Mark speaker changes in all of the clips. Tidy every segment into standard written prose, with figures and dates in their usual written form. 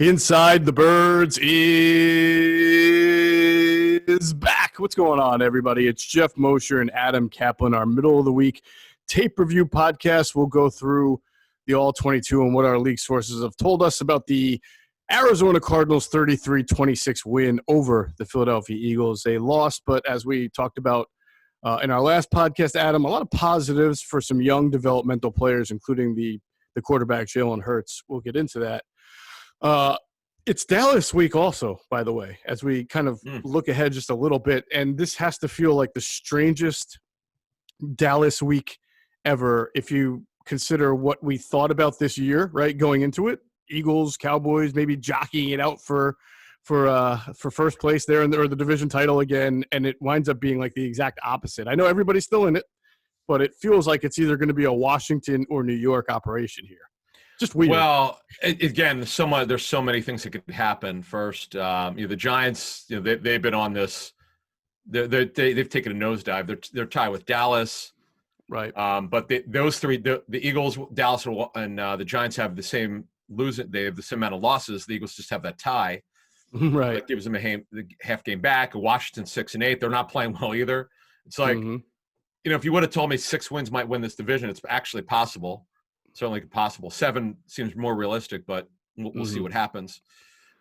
Speaker 1: Inside the Birds is back. What's going on, everybody? It's Geoff Mosher and Adam Caplan, our middle of the week tape review podcast. We'll go through the All-22 and what our league sources have told us about the Arizona Cardinals 33-26 win over the Philadelphia Eagles. They lost, but as we talked about in our last podcast, Adam, a lot of positives for some young developmental players, including the quarterback, Jalen Hurts. We'll get into that. It's Dallas week also, by the way, as we kind of look ahead just a little bit. And this has to feel like the strangest Dallas week ever if you consider what we thought about this year, right, going into it. Eagles, Cowboys, maybe jockeying it out for first place there or the division title again, and it winds up being like the exact opposite. I know everybody's still in it, but it feels like it's either going to be a Washington or New York operation here. Just weird.
Speaker 2: Well, again, there's so many things that could happen. First, the Giants, they've been on this. They've taken a nosedive. They're tied with Dallas,
Speaker 1: right?
Speaker 2: But those three, the Eagles, Dallas, and the Giants have the same losing. They have the same amount of losses. The Eagles just have that tie,
Speaker 1: right?
Speaker 2: That gives them a half game back. Washington 6-8. They're not playing well either. It's like, if you would have told me 6 wins might win this division, it's actually possible. Certainly possible. 7 seems more realistic, but we'll see what happens.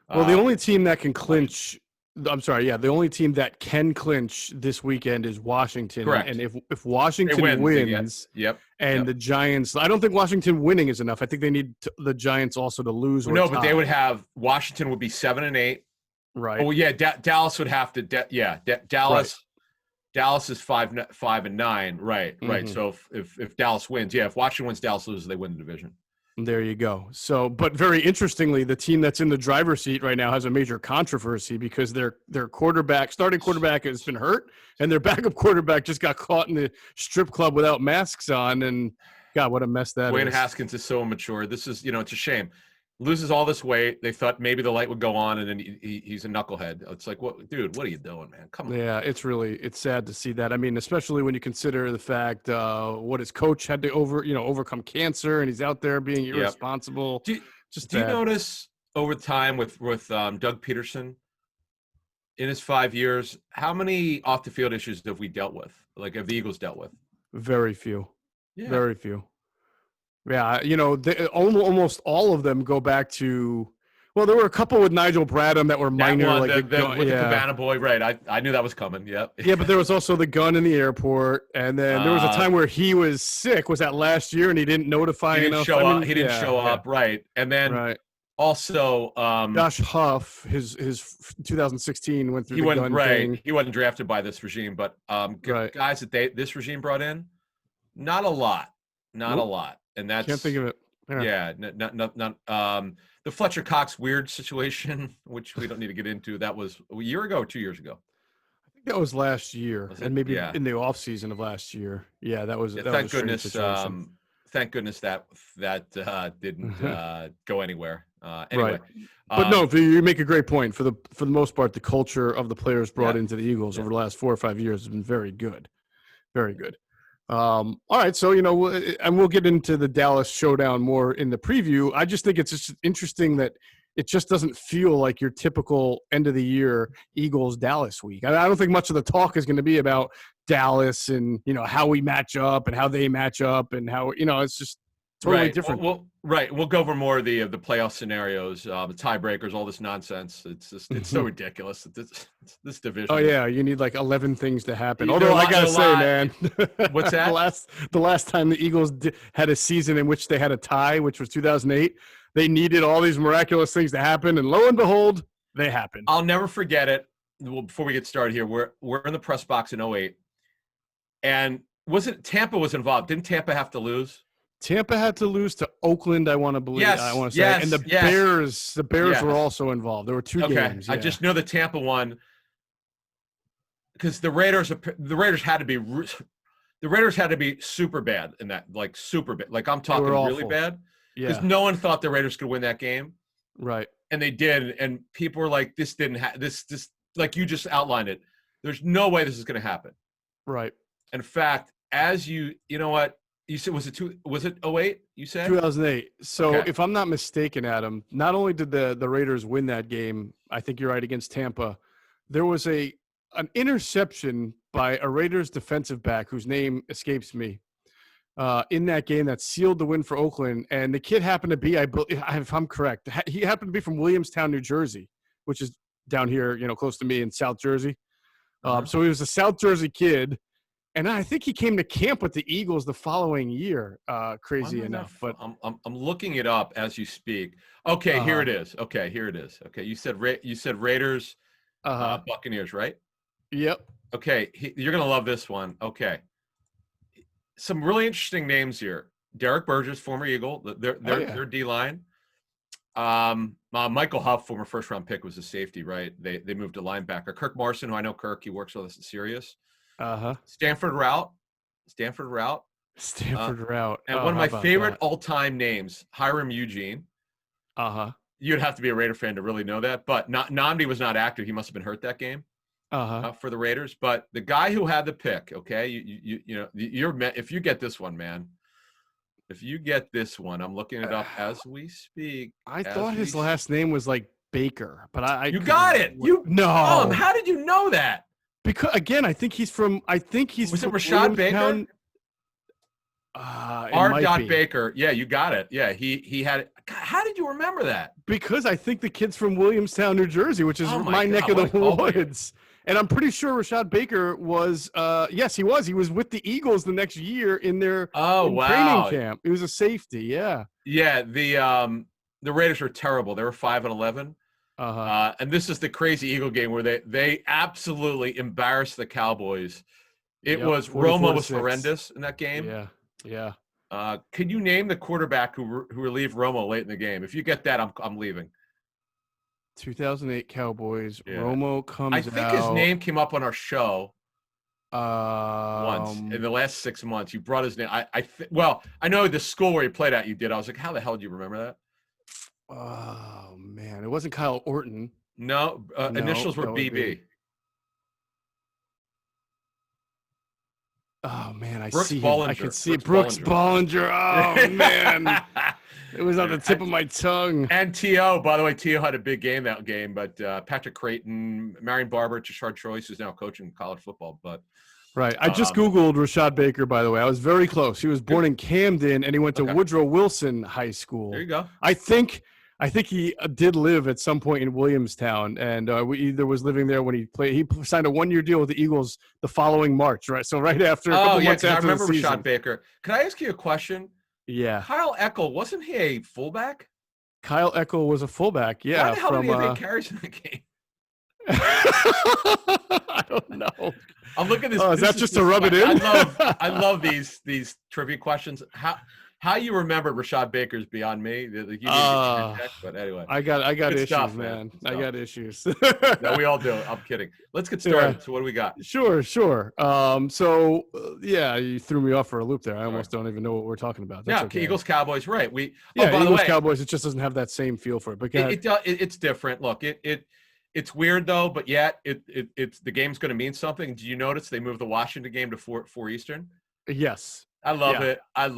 Speaker 1: Well, the only team that can clinch – the only team that can clinch this weekend is Washington.
Speaker 2: Correct.
Speaker 1: And if Washington wins the Giants – I don't think Washington winning is enough. I think they need the Giants also to lose or tie.
Speaker 2: But they would have – Washington would be 7-8.
Speaker 1: Right.
Speaker 2: Oh, yeah, Dallas would have to Dallas – Dallas is 5-9, right. So if Dallas wins, if Washington wins, Dallas loses, they win the division.
Speaker 1: There you go. So, but very interestingly, the team that's in the driver's seat right now has a major controversy because their starting quarterback has been hurt, and their backup quarterback just got caught in the strip club without masks on. And God, what a mess that
Speaker 2: Wayne
Speaker 1: is.
Speaker 2: Haskins is so immature. This is, it's a shame. Loses all this weight. They thought maybe the light would go on, and then he's a knucklehead. It's like, dude, what are you doing, man? Come on.
Speaker 1: Yeah, it's sad to see that. I mean, especially when you consider the fact what his coach had to overcome cancer, and he's out there being irresponsible.
Speaker 2: Do you notice over time with Doug Pederson in his 5 years, how many off the field issues have we dealt with? Like, have the Eagles dealt with?
Speaker 1: Very few.
Speaker 2: Yeah.
Speaker 1: Very few. Yeah, almost all of them go back to – well, there were a couple with Nigel Bradham that were minor.
Speaker 2: With the Cabana boy, right. I knew that was coming, yeah.
Speaker 1: Yeah, but there was also the gun in the airport, and then there was a time where he was sick. Was that last year, and he didn't notify enough?
Speaker 2: He didn't show up, right. And then also
Speaker 1: Josh Huff, his 2016 went through the gun thing.
Speaker 2: He wasn't drafted by this regime, but guys that this regime brought in, not a lot. Not a lot. And that's
Speaker 1: can't think of it.
Speaker 2: The Fletcher Cox weird situation, which we don't need to get into. That was a year ago or 2 years ago.
Speaker 1: I think that was last year, and maybe in the off season of last year. Yeah, that was.
Speaker 2: Thank goodness. Thank goodness that didn't go anywhere. Anyway,
Speaker 1: right. But no, you make a great point. For the most part, the culture of the players brought into the Eagles over the last 4 or 5 years has been very good, very good. All right, so and we'll get into the Dallas showdown more in the preview. I just think it's just interesting that it just doesn't feel like your typical end of the year Eagles Dallas week. I don't think much of the talk is going to be about Dallas and how we match up and how they match up and how it's just totally different.
Speaker 2: We'll go over more of the playoff scenarios, the tiebreakers, all this nonsense. It's so ridiculous that this division.
Speaker 1: Oh yeah, you need like 11 things to happen. Although I gotta say, man,
Speaker 2: what's that?
Speaker 1: the last time the Eagles had a season in which they had a tie, which was 2008, they needed all these miraculous things to happen, and lo and behold, they happened.
Speaker 2: I'll never forget it. Well, before we get started here, we're in the press box in 2008, and Tampa was involved? Didn't Tampa have to lose?
Speaker 1: Tampa had to lose to Oakland, I want to believe.
Speaker 2: Yes,
Speaker 1: I want to say, and the Bears were also involved. There were 2 games. Yeah.
Speaker 2: I just know the Tampa one because the Raiders had to be super bad in that, like super bad. Like I'm talking really bad because no one thought the Raiders could win that game,
Speaker 1: right?
Speaker 2: And they did, and people were like, "This didn't this like you just outlined it. There's no way this is going to happen."
Speaker 1: Right.
Speaker 2: In fact, as you know what. You said was it 08? You said
Speaker 1: 2008. So
Speaker 2: okay.
Speaker 1: if I'm not mistaken, Adam, not only did the Raiders win that game, I think you're right, against Tampa, there was an interception by a Raiders defensive back whose name escapes me in that game that sealed the win for Oakland. And the kid happened to be, if I'm correct, he happened to be from Williamstown, New Jersey, which is down here, close to me in South Jersey. So he was a South Jersey kid. And I think he came to camp with the Eagles the following year. Crazy enough, but
Speaker 2: I'm looking it up as you speak. Okay, here it is. Okay, you said Raiders, Buccaneers, right?
Speaker 1: Yep.
Speaker 2: Okay, you're gonna love this one. Okay, some really interesting names here. Derek Burgess, former Eagle, their D line. Michael Huff, former first round pick, was a safety, right? They moved to linebacker. Kirk Morrison, who I know Kirk, he works with us at Sirius. Stanford route. And one of my favorite all-time names, Hiram Eugene. You'd have to be a Raider fan to really know that, but Nnamdi was not active. He must have been hurt that game for the Raiders. But the guy who had the pick, okay, if you get this one, man. If you get this one, I'm looking it up as we speak.
Speaker 1: I thought his last name was like Baker, but
Speaker 2: you got it.
Speaker 1: No.
Speaker 2: How did you know that?
Speaker 1: Because again, I think he's from. Was it
Speaker 2: Rashad Baker? R. Baker. Yeah, you got it. Yeah, he had it. God, how did you remember that?
Speaker 1: Because I think the kid's from Williamstown, New Jersey, which is my neck of the woods. And I'm pretty sure Rashad Baker was. Yes, he was. He was with the Eagles the next year in their training camp. He was a safety. Yeah.
Speaker 2: Yeah. The Raiders were terrible. They were 5-11. And this is the crazy Eagle game where they absolutely embarrassed the Cowboys. Romo was horrendous in that game.
Speaker 1: Yeah.
Speaker 2: Can you name the quarterback who relieved Romo late in the game? If you get that, I'm leaving.
Speaker 1: 2008 Cowboys. Yeah. Romo comes out.
Speaker 2: I think his name came up on our show once in the last 6 months. You brought his name. I know the school where he played at. You did. I was like, how the hell do you remember that?
Speaker 1: Oh man, it wasn't Kyle Orton.
Speaker 2: No, initials were BB.
Speaker 1: Oh man, I could see
Speaker 2: Brooks
Speaker 1: Bollinger. Oh man, it was on the tip of my tongue.
Speaker 2: And T.O., by the way, T.O. had a big game that game, but Patrick Creighton, Marion Barber, Tashard Choice, who's now coaching college football. But
Speaker 1: right, I just Googled Rashad Baker, by the way. I was very close. He was born in Camden, and he went to Woodrow Wilson High School.
Speaker 2: There you go.
Speaker 1: I think he did live at some point in Williamstown, and either was living there when he played. He signed a one-year deal with the Eagles the following March, right? So right after, a couple months after
Speaker 2: I remember
Speaker 1: the season.
Speaker 2: Rashad Baker. Can I ask you a question?
Speaker 1: Yeah.
Speaker 2: Kyle Eckel, wasn't he a fullback?
Speaker 1: Kyle Eckel was a fullback, yeah.
Speaker 2: Why the hell did he have 8 carries in the game?
Speaker 1: I don't know.
Speaker 2: I'm looking at this.
Speaker 1: Is that just to rub it in?
Speaker 2: I love these trivia questions. How you remember Rashad Baker's beyond me? But anyway,
Speaker 1: I got issues,
Speaker 2: stuff,
Speaker 1: man. I got issues.
Speaker 2: No, we all do. I'm kidding. Let's get started. Yeah. So what do we got?
Speaker 1: Sure. You threw me off for a loop there. I almost don't even know what we're talking about. That's okay.
Speaker 2: Eagles Cowboys, right?
Speaker 1: Eagles Cowboys. It just doesn't have that same feel for it. But
Speaker 2: it's different. Look, it's weird though, but yet it's the game's going to mean something. Do you notice they moved the Washington game to 4 Eastern?
Speaker 1: Yes.
Speaker 2: I love it. I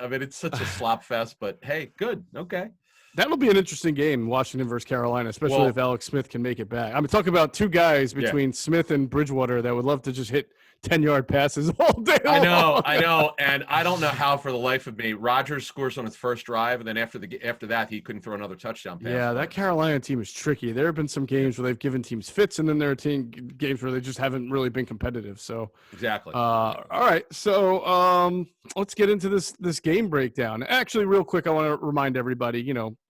Speaker 2: mean, it's such a slop fest, but hey, good. Okay.
Speaker 1: That'll be an interesting game, Washington versus Carolina, especially if Alex Smith can make it back. I'm talking about two guys between Smith and Bridgewater that would love to just hit 10-yard passes all day long.
Speaker 2: I know. And I don't know how for the life of me, Rodgers scores on his first drive, and then after that, he couldn't throw another touchdown pass.
Speaker 1: Yeah, that Carolina team is tricky. There have been some games where they've given teams fits, and then there are games where they just haven't really been competitive. So
Speaker 2: exactly.
Speaker 1: All right. So let's get into this game breakdown. Actually, real quick, I want to remind everybody,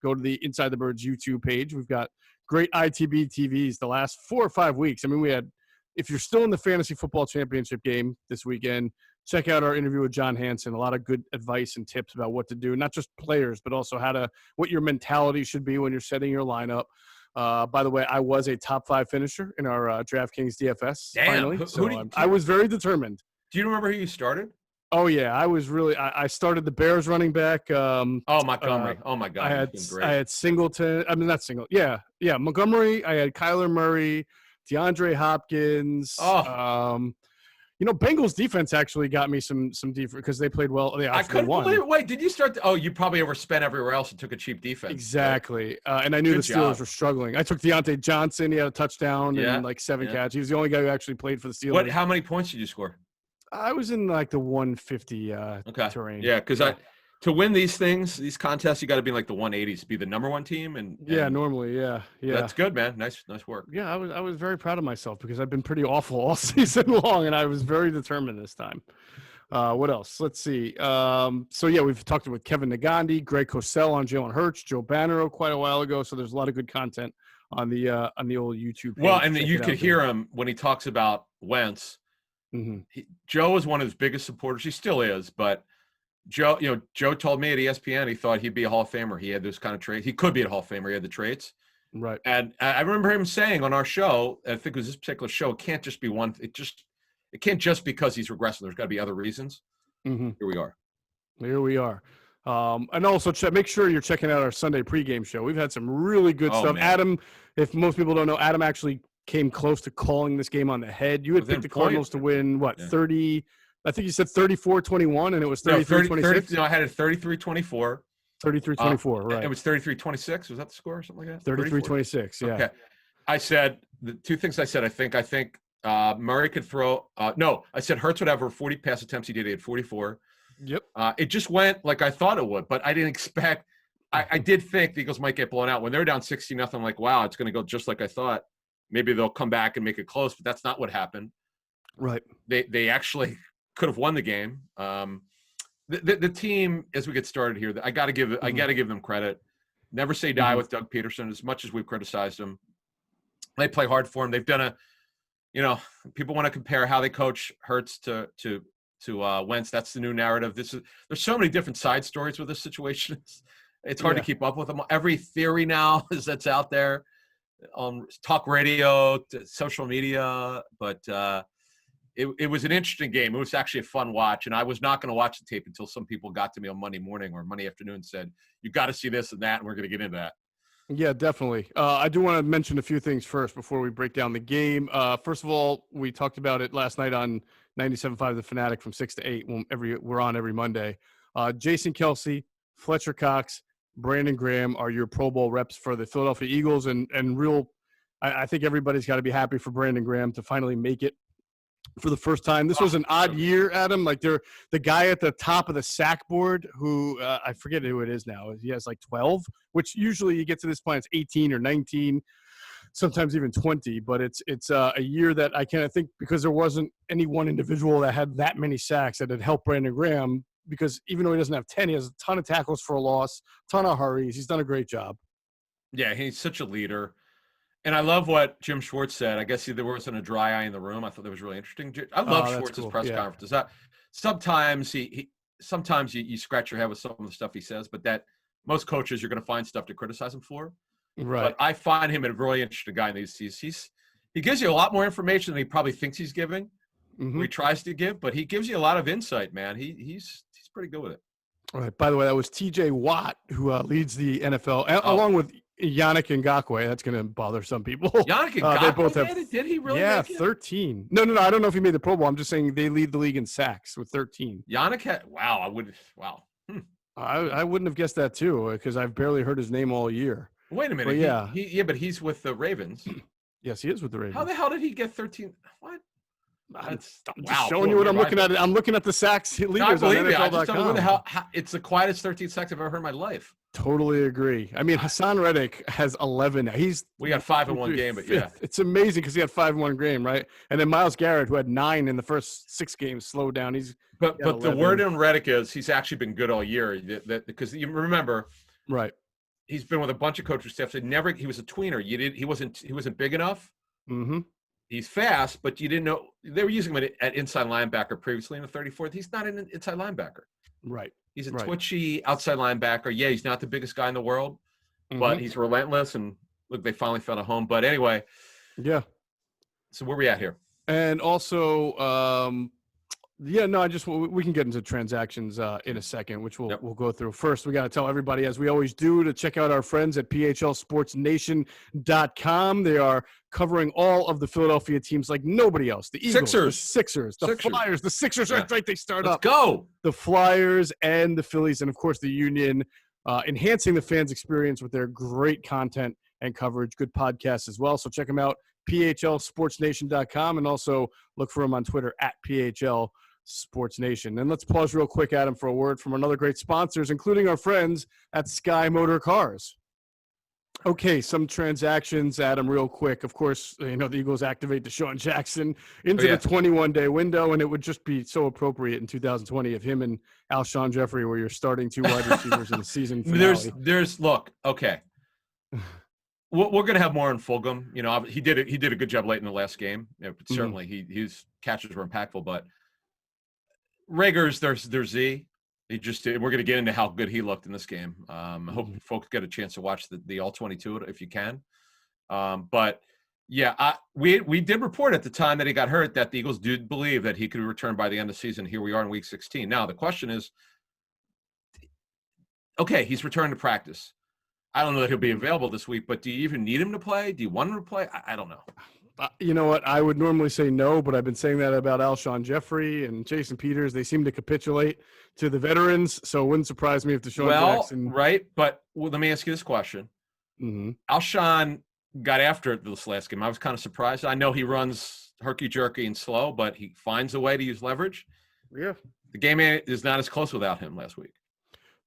Speaker 1: go to the Inside the Birds YouTube page. We've got great ITB TVs the last 4 or 5 weeks. I mean, if you're still in the fantasy football championship game this weekend, check out our interview with John Hansen. A lot of good advice and tips about what to do, not just players, but also what your mentality should be when you're setting your lineup. By the way, I was a top 5 finisher in our DraftKings DFS.
Speaker 2: Damn.
Speaker 1: Finally. I was very determined.
Speaker 2: Do you remember who you started?
Speaker 1: Oh yeah, I was really. I started the Bears running back.
Speaker 2: Montgomery. Oh my God,
Speaker 1: I had Singleton. I mean, not Singleton. Yeah, Montgomery. I had Kyler Murray, DeAndre Hopkins. Bengals defense actually got me some defense because they played well. They
Speaker 2: I couldn't
Speaker 1: won.
Speaker 2: believe it. Wait, did you start? You probably overspent everywhere else and took a cheap defense.
Speaker 1: Exactly. Right? And I knew the Steelers were struggling. I took Deontay Johnson. He had a touchdown and like 7 catches. He was the only guy who actually played for the Steelers.
Speaker 2: How many points did you score?
Speaker 1: I was in like the 150 terrain.
Speaker 2: Yeah, because to win these contests, you got to be in like the 180s, be the number one team, and
Speaker 1: normally, yeah.
Speaker 2: That's good, man. Nice work.
Speaker 1: Yeah, I was very proud of myself because I've been pretty awful all season long, and I was very determined this time. What else? Let's see. We've talked with Kevin Nagandi, Greg Cosell on Jalen Hurts, Joe Bannero quite a while ago. So there's a lot of good content on the old YouTube page.
Speaker 2: Well, and you could hear him when he talks about Wentz.
Speaker 1: Mm-hmm.
Speaker 2: Joe is one of his biggest supporters. He still is, but Joe told me at ESPN he thought he'd be a Hall of Famer. He had those kind of traits. He could be a Hall of Famer. He had the traits.
Speaker 1: Right.
Speaker 2: And I remember him saying on our show, I think it was this particular show, it can't just be one. It can't just because he's regressing. There's got to be other reasons.
Speaker 1: Mm-hmm.
Speaker 2: Here we are.
Speaker 1: And also make sure you're checking out our Sunday pregame show. We've had some really good stuff. Man. Adam, if most people don't know, Adam actually came close to calling this game on the head. You had picked the Cardinals to win, 30 – I think you said 34-21, and it was 33-26.
Speaker 2: No, I had it 33-24.
Speaker 1: 33-24, right.
Speaker 2: It was 33-26. Was that the score or something like that?
Speaker 1: 33-26, yeah.
Speaker 2: Okay. I said the two things I said. I think Murray could throw. No, I said Hurts would have over 40 pass attempts. He had 44.
Speaker 1: Yep.
Speaker 2: It just went like I thought it would, but I didn't expect. I did think the Eagles might get blown out when they're down 60-0. I'm like, wow, it's going to go just like I thought. Maybe they'll come back and make it close, but that's not what happened.
Speaker 1: Right.
Speaker 2: They actually could have won the game. The team, as we get started here, I got to give them credit. Never say die with Doug Pederson. As much as we've criticized him, they play hard for him. They've done people want to compare how they coach Hurts to Wentz. That's the new narrative. There's so many different side stories with this situation. It's hard to keep up with them. Every theory now that's out there on talk radio, to social media, but it was an interesting game. It was actually a fun watch, and I was not going to watch the tape until some people got to me on Monday morning or Monday afternoon and said, you got to see this and that, and we're going to get into that.
Speaker 1: Yeah, definitely. I do want to mention a few things first before we break down the game. First of all, we talked about it last night on 97.5 The Fanatic from 6 to 8. We're on every Monday. Jason Kelce, Fletcher Cox, Brandon Graham are your Pro Bowl reps for the Philadelphia Eagles, and I think everybody's got to be happy for Brandon Graham to finally make it for the first time. This was an odd year, Adam. Like the guy at the top of the sack board who I forget who it is now. He has like 12, which usually you get to this point, it's 18 or 19, sometimes even 20. But it's a year that I can't think because there wasn't any one individual that had that many sacks that had helped Brandon Graham. Because even though he doesn't have 10, he has a ton of tackles for a loss, ton of hurries. He's done a great job. Yeah,
Speaker 2: he's such a leader. And I love what Jim Schwartz said. I guess there wasn't a dry eye in the room. I thought that was really interesting. I love Schwartz's press conferences. Sometimes sometimes you scratch your head with some of the stuff he says, but that most coaches you're going to find stuff to criticize him for.
Speaker 1: Right.
Speaker 2: But I find him a really interesting guy. He gives you a lot more information than he probably thinks he's giving. Mm-hmm. He tries to give, but he gives you a lot of insight, man. He's pretty good with it.
Speaker 1: All right. By the way, that was T.J. Watt who leads the NFL along with Yannick Ngakoue. That's going to bother some people.
Speaker 2: Yannick Ngakoue,
Speaker 1: they both have.
Speaker 2: Did he really?
Speaker 1: Yeah, 13. No. I don't know if he made the Pro Bowl. I'm just saying they lead the league in sacks with 13.
Speaker 2: Yannick had. Wow.
Speaker 1: I wouldn't have guessed that too because I've barely heard his name all year.
Speaker 2: Wait a minute.
Speaker 1: But
Speaker 2: but he's with the Ravens.
Speaker 1: Yes, he is with the Ravens.
Speaker 2: How the hell did he get 13? What?
Speaker 1: I'm just showing you what I'm looking at. I'm looking at the sacks leaders on NFL.com.
Speaker 2: I just don't know how it's the quietest 13 sacks I've ever heard in my life.
Speaker 1: Totally agree. I mean, Hassan Reddick has 11 now.
Speaker 2: We got 5 in one game, but yeah.
Speaker 1: It's amazing because he had 5 in one game, right? And then Myles Garrett, who had 9 in the first 6 games, slowed down.
Speaker 2: But the word on Reddick is he's actually been good all year. Because you remember,
Speaker 1: right?
Speaker 2: He's been with a bunch of coaching staff. He was a tweener. He wasn't big enough.
Speaker 1: Mm-hmm.
Speaker 2: He's fast, but you didn't know they were using him at inside linebacker previously in the 34th. He's not an inside linebacker.
Speaker 1: Right.
Speaker 2: He's a twitchy outside linebacker. Yeah, he's not the biggest guy in the world, but he's relentless. And look, they finally found a home. But anyway.
Speaker 1: Yeah.
Speaker 2: So where are we at here?
Speaker 1: And also Yeah, no, we can get into transactions in a second, which we'll go through. First, we got to tell everybody, as we always do, to check out our friends at phlsportsnation.com. They are covering all of the Philadelphia teams like nobody else. The Eagles, the Sixers, the Flyers, the Sixers. That's right, they start
Speaker 2: Let's
Speaker 1: up.
Speaker 2: Go.
Speaker 1: The Flyers and the Phillies, and of course the Union, enhancing the fans' experience with their great content and coverage. Good podcasts as well. So check them out, phlsportsnation.com, and also look for them on Twitter at PHL Sports Nation. And let's pause real quick, Adam, for a word from another great sponsors, including our friends at Sky Motor Cars. Okay, some transactions, Adam, real quick. Of course, the Eagles activate Desean Jackson into the 21-day window, and it would just be so appropriate in 2020 if him and Alshon Jeffrey were your starting two wide receivers in the season finale.
Speaker 2: Look, okay. We're going to have more on Fulgham. He did a good job late in the last game. Certainly, his catches were impactful, but Reagor's their Z. We're going to get into how good he looked in this game. I hope folks get a chance to watch the all 22 if you can. But yeah, we did report at the time that he got hurt that the Eagles did believe that he could return by the end of the season. Here we are in week 16. Now the question is, okay, he's returned to practice. I don't know that he'll be available this week, but do you even need him to play? Do you want him to play? I don't know.
Speaker 1: You know what? I would normally say no, but I've been saying that about Alshon Jeffrey and Jason Peters. They seem to capitulate to the veterans, so it wouldn't surprise me if Desean Jackson.
Speaker 2: Right, but let me ask you this question. Alshon got after it this last game. I was kind of surprised. I know he runs herky-jerky and slow, but he finds a way to use leverage.
Speaker 1: Yeah.
Speaker 2: The game is not as close without him last week.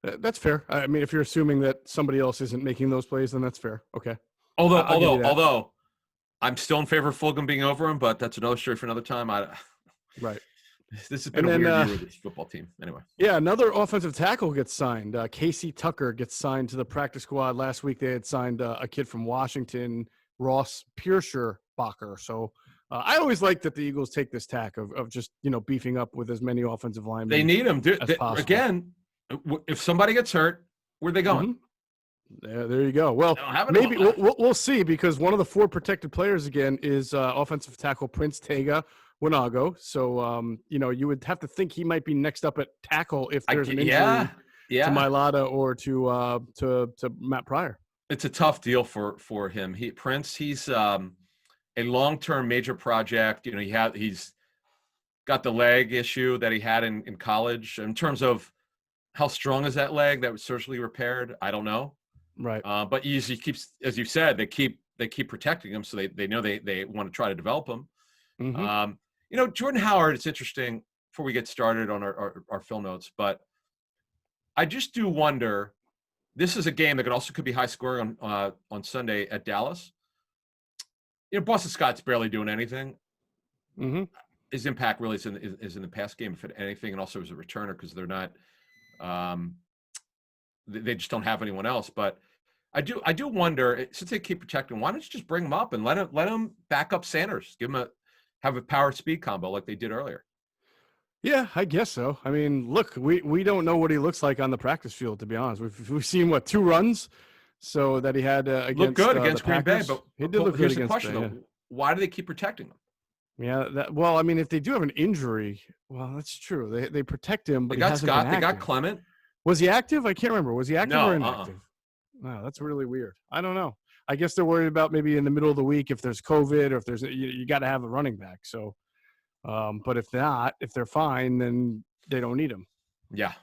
Speaker 1: That's fair. I mean, if you're assuming that somebody else isn't making those plays, then that's fair. Okay.
Speaker 2: Although I'm still in favor of Fulgham being over him, but that's another story for another time.
Speaker 1: Right.
Speaker 2: This has been a weird year with this football team. Anyway.
Speaker 1: Yeah, another offensive tackle gets signed. Casey Tucker gets signed to the practice squad. Last week they had signed a kid from Washington, Ross Pierscherbacher. So I always like that the Eagles take this tack of just, beefing up with as many offensive linemen.
Speaker 2: They need them. Again, if somebody gets hurt, where are they going?
Speaker 1: There you go. Well, maybe we'll see, because one of the 4 protected players again is offensive tackle Prince Tega Winago. So, you would have to think he might be next up at tackle if there's an injury to Mailata or to Matt Pryor.
Speaker 2: It's a tough deal for him. He's a long-term major project. He's got the leg issue that he had in college. In terms of how strong is that leg that was surgically repaired, I don't know.
Speaker 1: Right.
Speaker 2: But as you said, they keep protecting him, so they know they want to try to develop him. Jordan Howard, it's interesting before we get started on our film notes, but I just do wonder, this is a game that could be high scoring on Sunday at Dallas. Boston Scott's barely doing anything. His impact really is in the pass game, if anything, and also as a returner, because they're not they just don't have anyone else. But I do wonder, since they keep protecting, why don't you just bring him up and let him back up Sanders, have a power speed combo like they did earlier.
Speaker 1: Yeah, I guess so. I mean, look, we don't know what he looks like on the practice field, to be honest. We've seen 2 runs, so that he had against
Speaker 2: looked good against Green Bay, but
Speaker 1: he did look good against
Speaker 2: the question though: why do they keep protecting him?
Speaker 1: Yeah, I mean, if they do have an injury, well, that's true. They protect him, but
Speaker 2: they got Scott. They got Clement.
Speaker 1: Was he active? I can't remember. Was he active or inactive? Wow, that's really weird. I don't know. I guess they're worried about maybe in the middle of the week if there's COVID or if there's you got to have a running back. So, but if they're fine, then they don't need him.
Speaker 2: Yeah,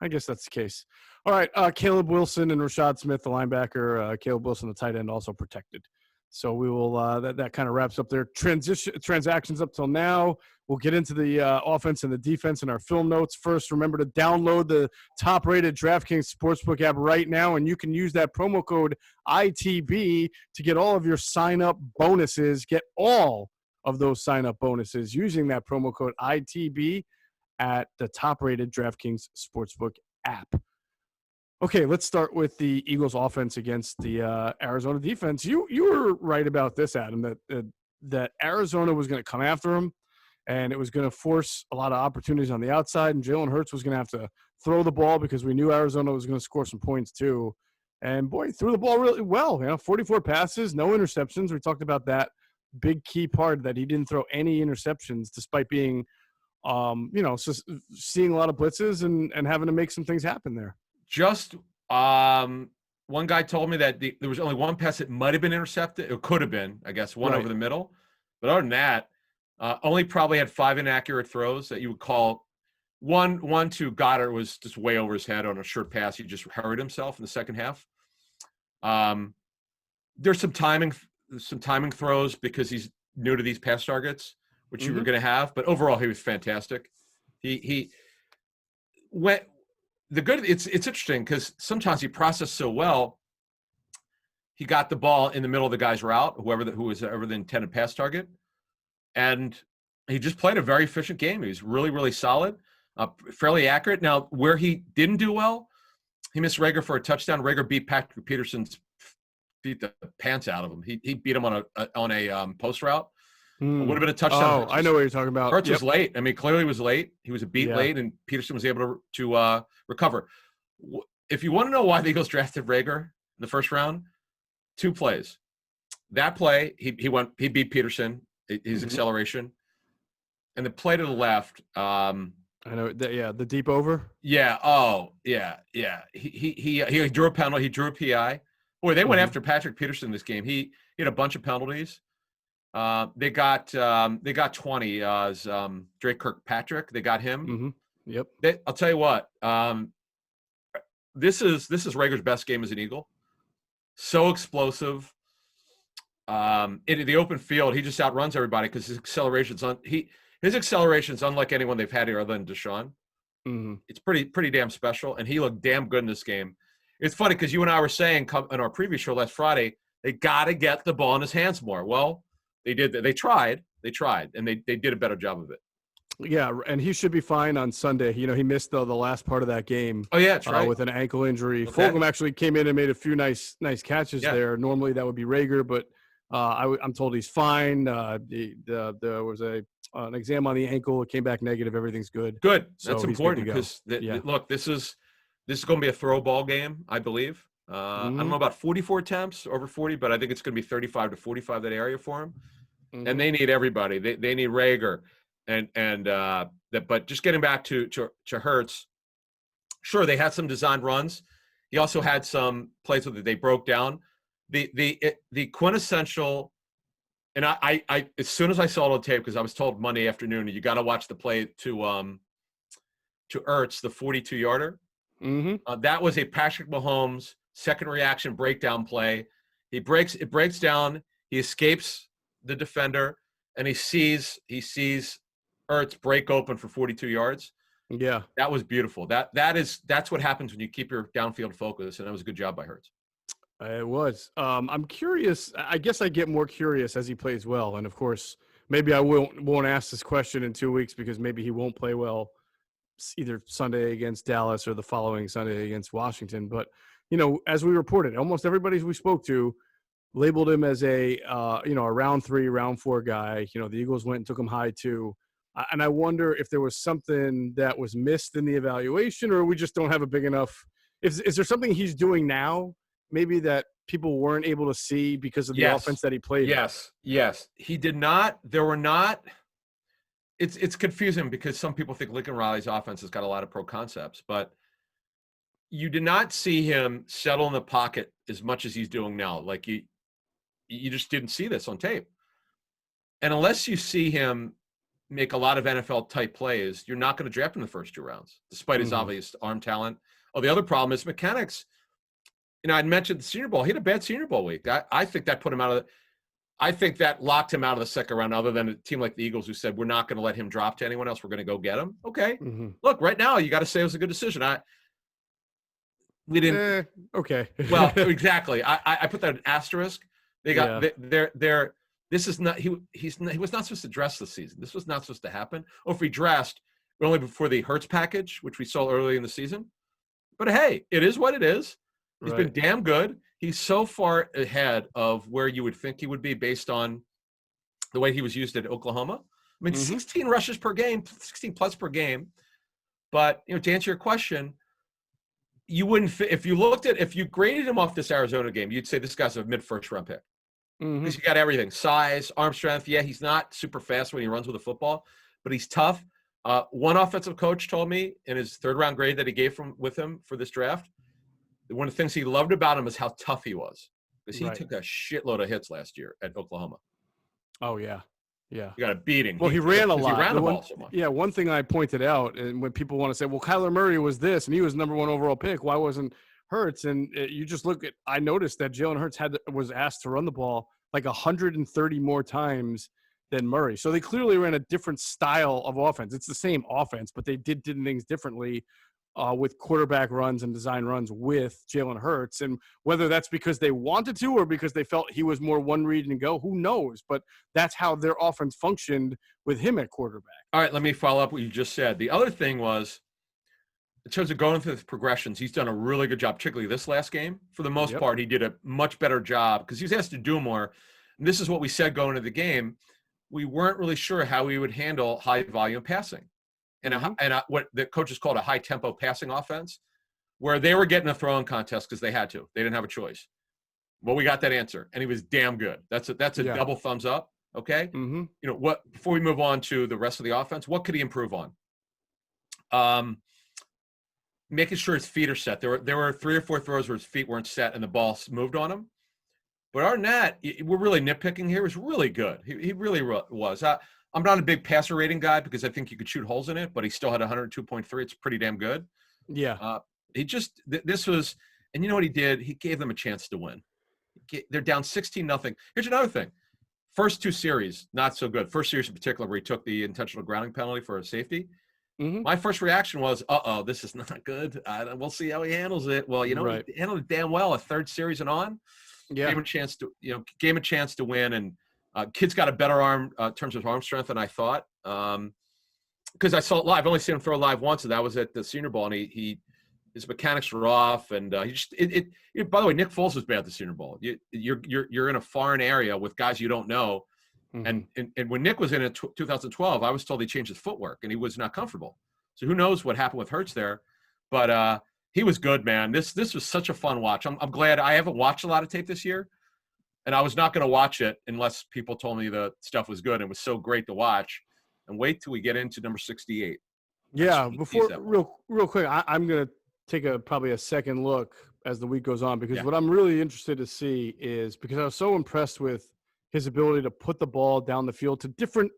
Speaker 1: I guess that's the case. All right, Caleb Wilson and Rashad Smith, the linebacker. Caleb Wilson, the tight end, also protected. So we will that kind of wraps up their transactions up till now. We'll get into the offense and the defense in our film notes. First, remember to download the top-rated DraftKings Sportsbook app right now, and you can use that promo code ITB to get all of your sign-up bonuses. Get all of those sign-up bonuses using that promo code ITB at the top-rated DraftKings Sportsbook app. Okay, let's start with the Eagles offense against the Arizona defense. You were right about this, Adam, that Arizona was going to come after him, and it was going to force a lot of opportunities on the outside, and Jalen Hurts was going to have to throw the ball because we knew Arizona was going to score some points too. And, boy, he threw the ball really well. 44 passes, no interceptions. We talked about that big key part, that he didn't throw any interceptions despite being So seeing a lot of blitzes and having to make some things happen there.
Speaker 2: Just one guy told me that there was only one pass that might have been intercepted. It could have been, I guess, one over the middle. But other than that, only probably had 5 inaccurate throws that you would call. One to Goddard was just way over his head on a short pass. He just hurried himself in the second half. There's some timing throws because he's new to these pass targets, which you were going to have. But overall, he was fantastic. He went. It's interesting because sometimes he processed so well. He got the ball in the middle of the guy's route, who was ever the intended pass target, and he just played a very efficient game. He was really, really solid, fairly accurate. Now, where he didn't do well, he missed Reagor for a touchdown. Reagor beat Pederson, beat the pants out of him. He beat him on a post route. It would have been a touchdown.
Speaker 1: Oh, I know what you're talking about.
Speaker 2: Hurts was late. I mean, clearly was late. He was a beat late, and Pederson was able to recover. If you want to know why the Eagles drafted Reagor in the first round, 2 plays. That play, he beat Pederson, his acceleration, and the play to the left. I
Speaker 1: know the deep over.
Speaker 2: Yeah. Oh, yeah. He drew a penalty. He drew a PI. Boy, they went after Patrick Pederson this game. He had a bunch of penalties. They got 20 as Drake Kirkpatrick. They got him.
Speaker 1: Yep.
Speaker 2: I'll tell you what. This is Reagor's best game as an Eagle. So explosive. In the open field, he just outruns everybody because his acceleration's unlike anyone they've had here other than Desean. It's pretty damn special, and he looked damn good in this game. It's funny because you and I were saying in our previous show last Friday, they got to get the ball in his hands more. Well, they did. They tried, and they did a better job of it.
Speaker 1: Yeah, and he should be fine on Sunday. He missed the last part of that game.
Speaker 2: Oh yeah, that's right.
Speaker 1: With an ankle injury.
Speaker 2: Okay.
Speaker 1: Fulgham actually came in and made a few nice catches there. Normally that would be Reagor, but I'm told he's fine. There was an exam on the ankle. It came back negative. Everything's good.
Speaker 2: Good.
Speaker 1: So
Speaker 2: that's important because look, this is going to be a throw ball game, I believe. I don't know about 44 attempts, over 40, but I think it's going to be 35 to 45 that area for him. And they need everybody. They need Reagor. But just getting back to Hurts, sure, they had some designed runs. He also had some plays that they broke down. The quintessential, and I as soon as I saw it on tape, because I was told Monday afternoon, you got to watch the play to Hurts, the 42-yarder. That was a Patrick Mahomes second reaction breakdown play. It breaks down. He escapes the defender, and he sees Hurts break open for 42 yards.
Speaker 1: Yeah.
Speaker 2: That was beautiful. That's what happens when you keep your downfield focus, and that was a good job by Hurts.
Speaker 1: It was. I'm curious. I guess I get more curious as he plays well. And of course, maybe I won't ask this question in 2 weeks because maybe he won't play well either Sunday against Dallas or the following Sunday against Washington. But, as we reported, almost everybody we spoke to labeled him as a round 3, round 4 guy. The Eagles went and took him high too. And I wonder if there was something that was missed in the evaluation, or we just don't have a big enough. Is there something he's doing now, maybe that people weren't able to see because of the offense that he played?
Speaker 2: Yes. He did not. There were not. It's confusing because some people think Lincoln Riley's offense has got a lot of pro concepts, but you did not see him settle in the pocket as much as he's doing now. Like you just didn't see this on tape. And unless you see him make a lot of NFL-type plays, you're not going to draft him in the first 2 rounds, despite his obvious arm talent. Oh, the other problem is mechanics. I'd mentioned the Senior Bowl. He had a bad Senior Bowl week. I think that put him out of I think that locked him out of the second round, other than a team like the Eagles who said, we're not going to let him drop to anyone else. We're going to go get him. Okay. Look, right now, you got to say it was a good decision. We didn't.
Speaker 1: Okay.
Speaker 2: Well, exactly. I put that an asterisk. They got this is not, he was not supposed to dress this season. This was not supposed to happen. Or if he dressed only before the Hurts package, which we saw early in the season. But hey, it is what it is. He's been damn good. He's so far ahead of where you would think he would be based on the way he was used at Oklahoma. I mean, 16 rushes per game, 16 plus per game. But, to answer your question, you wouldn't, if you graded him off this Arizona game, you'd say this guy's a mid-first round pick. Because you got everything: size, arm strength. Yeah, he's not super fast when he runs with a football, but he's tough. One offensive coach told me in his third-round grade that he gave with him for this draft, one of the things he loved about him is how tough he was, because he took a shitload of hits last year at Oklahoma.
Speaker 1: Oh, yeah. Yeah.
Speaker 2: He got a beating.
Speaker 1: Well, he ran a lot.
Speaker 2: He ran the ball so much.
Speaker 1: Yeah, one thing I pointed out, and when people want to say, well, Kyler Murray was this, and he was number 1 overall pick, why wasn't Hurts? And you just look at – I noticed that Jalen Hurts was asked to run the ball like 130 more times than Murray. So they clearly ran a different style of offense. It's the same offense, but they did things differently with quarterback runs and design runs with Jalen Hurts. And whether that's because they wanted to or because they felt he was more one read and go, who knows? But that's how their offense functioned with him at quarterback.
Speaker 2: All right, let me follow up what you just said. The other thing was, in terms of going through the progressions, he's done a really good job, particularly this last game. For the most part, he did a much better job because he was asked to do more. And this is what we said going into the game. We weren't really sure how he would handle high-volume passing. And what the coaches called a high-tempo passing offense, where they were getting a throwing contest because they had to. They didn't have a choice. Well, we got that answer, and he was damn good. That's a double thumbs up, okay?
Speaker 1: Mm-hmm.
Speaker 2: You know, before we move on to the rest of the offense, what could he improve on? Making sure his feet are set. There were 3 or 4 throws where his feet weren't set and the ball moved on him. But other than that, we're really nitpicking here. It was really good. He really was. I'm not a big passer rating guy because I think you could shoot holes in it, but he still had 102.3. It's pretty damn good.
Speaker 1: Yeah.
Speaker 2: This was, and you know what he did? He gave them a chance to win. They're down 16-0. Here's another thing. First 2 series, not so good. First series in particular, where he took the intentional grounding penalty for a safety. Mm-hmm. My first reaction was, this is not good. We'll see how he handles it. Well, he handled it damn well. A third series and on. Yeah. Gave him a chance to win. And kid's got a better arm in terms of arm strength than I thought. Because I saw it live. I've only seen him throw live once, and that was at the Senior Bowl. And his mechanics were off. And by the way, Nick Foles was bad at the Senior Bowl. You're in a foreign area with guys you don't know. Mm-hmm. And when Nick was in 2012, I was told he changed his footwork, and he was not comfortable. So who knows what happened with Hurts there? But he was good, man. This was such a fun watch. I'm glad. I haven't watched a lot of tape this year, and I was not going to watch it unless people told me the stuff was good. It was so great to watch. And wait till we get into number 68.
Speaker 1: Yeah, before real quick, I'm going to take probably a second look as the week goes on, because what I'm really interested to see is, because I was so impressed with his ability to put the ball down the field to different